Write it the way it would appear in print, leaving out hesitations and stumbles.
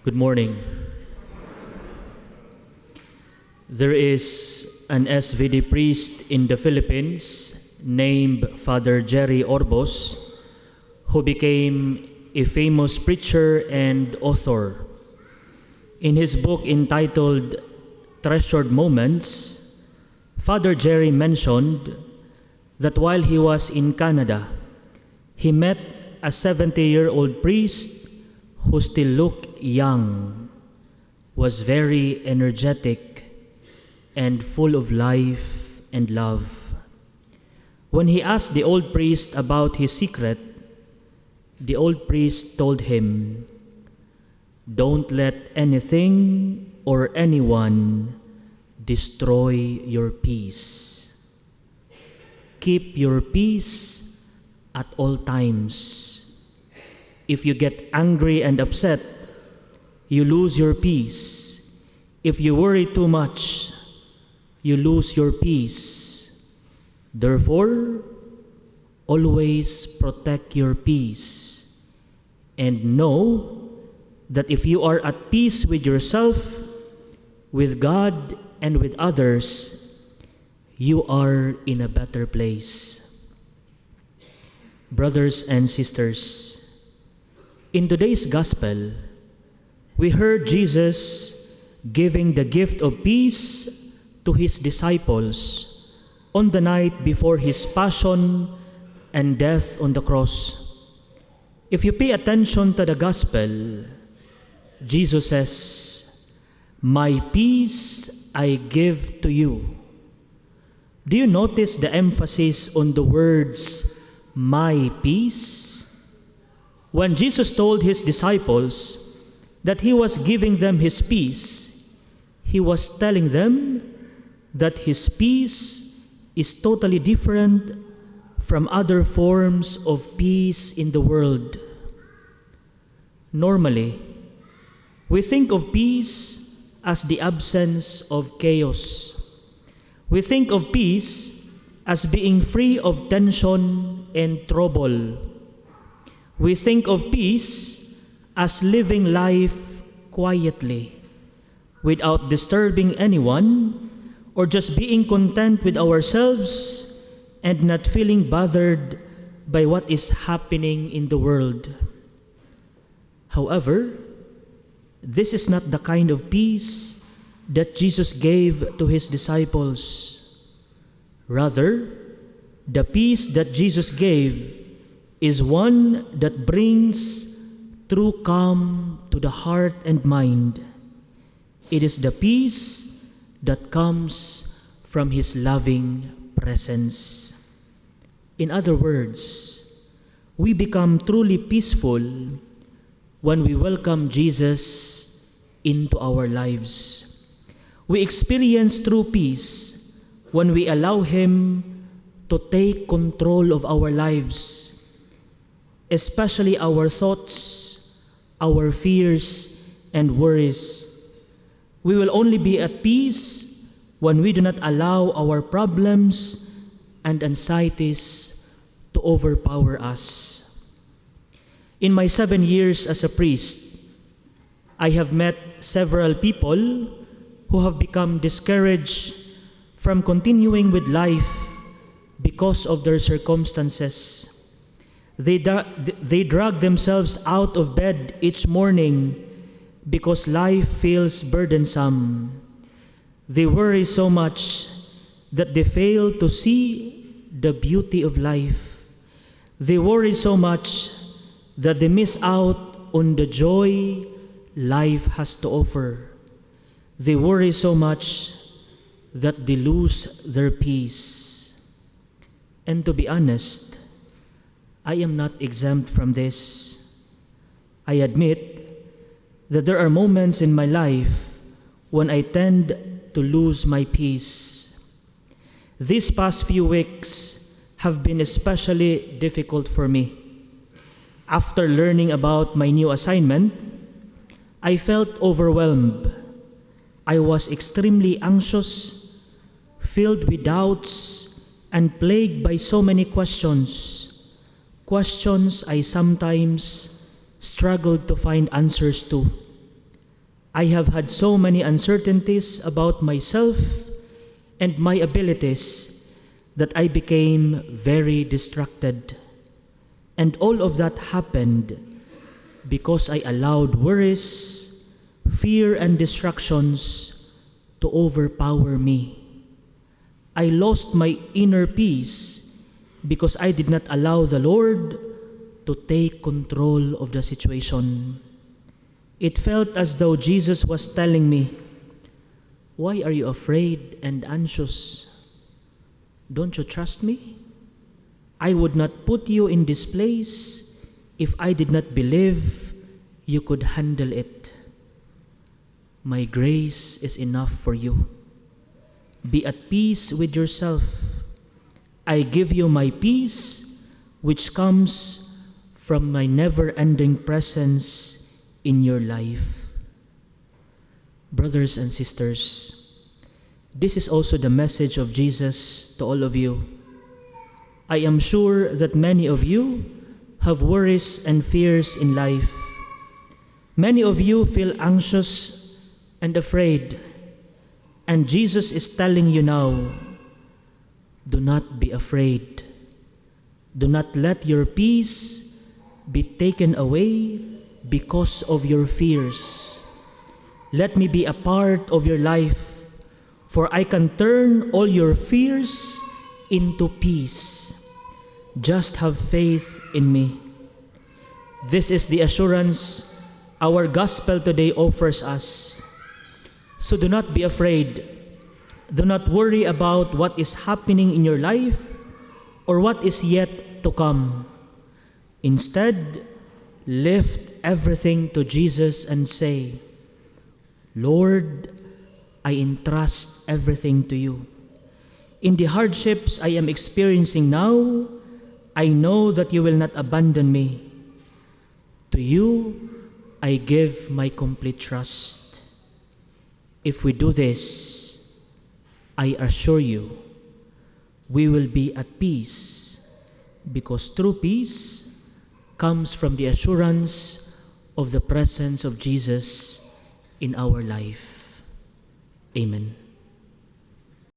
Good morning. There is an SVD priest in the Philippines named Father Jerry Orbos who became a famous preacher and author. In his book entitled Treasured Moments, Father Jerry mentioned that while he was in Canada, he met a 70-year-old priest who still looked young, was very energetic, and full of life and love. When he asked the old priest about his secret, the old priest told him, "Don't let anything or anyone destroy your peace. Keep your peace at all times. If you get angry and upset, you lose your peace. If you worry too much, you lose your peace. Therefore, always protect your peace and know that if you are at peace with yourself, with God, and with others, you are in a better place." Brothers and sisters, in today's gospel, we heard Jesus giving the gift of peace to his disciples on the night before his passion and death on the cross. If you pay attention to the gospel, Jesus says, "My peace I give to you." Do you notice the emphasis on the words, "my peace"? When Jesus told his disciples that he was giving them his peace, he was telling them that his peace is totally different from other forms of peace in the world. Normally, we think of peace as the absence of chaos. We think of peace as being free of tension and trouble. We think of peace as living life quietly, without disturbing anyone, or just being content with ourselves and not feeling bothered by what is happening in the world. However, this is not the kind of peace that Jesus gave to his disciples. Rather, the peace that Jesus gave is one that brings true calm to the heart and mind. It is the peace that comes from his loving presence. In other words, we become truly peaceful when we welcome Jesus into our lives. We experience true peace when we allow him to take control of our lives, especially our thoughts, our fears, and worries. We will only be at peace when we do not allow our problems and anxieties to overpower us. In my 7 years as a priest, I have met several people who have become discouraged from continuing with life because of their circumstances. They drag themselves out of bed each morning because life feels burdensome. They worry so much that they fail to see the beauty of life. They worry so much that they miss out on the joy life has to offer. They worry so much that they lose their peace. And to be honest, I am not exempt from this. I admit that there are moments in my life when I tend to lose my peace. These past few weeks have been especially difficult for me. After learning about my new assignment, I felt overwhelmed. I was extremely anxious, filled with doubts, and plagued by so many questions I sometimes struggled to find answers to. I have had so many uncertainties about myself and my abilities that I became very distracted. And all of that happened because I allowed worries, fear, and distractions to overpower me. I lost my inner peace because I did not allow the Lord to take control of the situation. It felt as though Jesus was telling me, "Why are you afraid and anxious? Don't you trust me? I would not put you in this place if I did not believe you could handle it. My grace is enough for you. Be at peace with yourself. I give you my peace, which comes from my never-ending presence in your life." Brothers and sisters, this is also the message of Jesus to all of you. I am sure that many of you have worries and fears in life. Many of you feel anxious and afraid, and Jesus is telling you now, do not be afraid. Do not let your peace be taken away because of your fears. Let me be a part of your life, for I can turn all your fears into peace. Just have faith in me. This is the assurance our gospel today offers us. So do not be afraid. Do not worry about what is happening in your life or what is yet to come. Instead, lift everything to Jesus and say, "Lord, I entrust everything to you. In the hardships I am experiencing now, I know that you will not abandon me. To you, I give my complete trust." If we do this, I assure you, we will be at peace, because true peace comes from the assurance of the presence of Jesus in our life. Amen.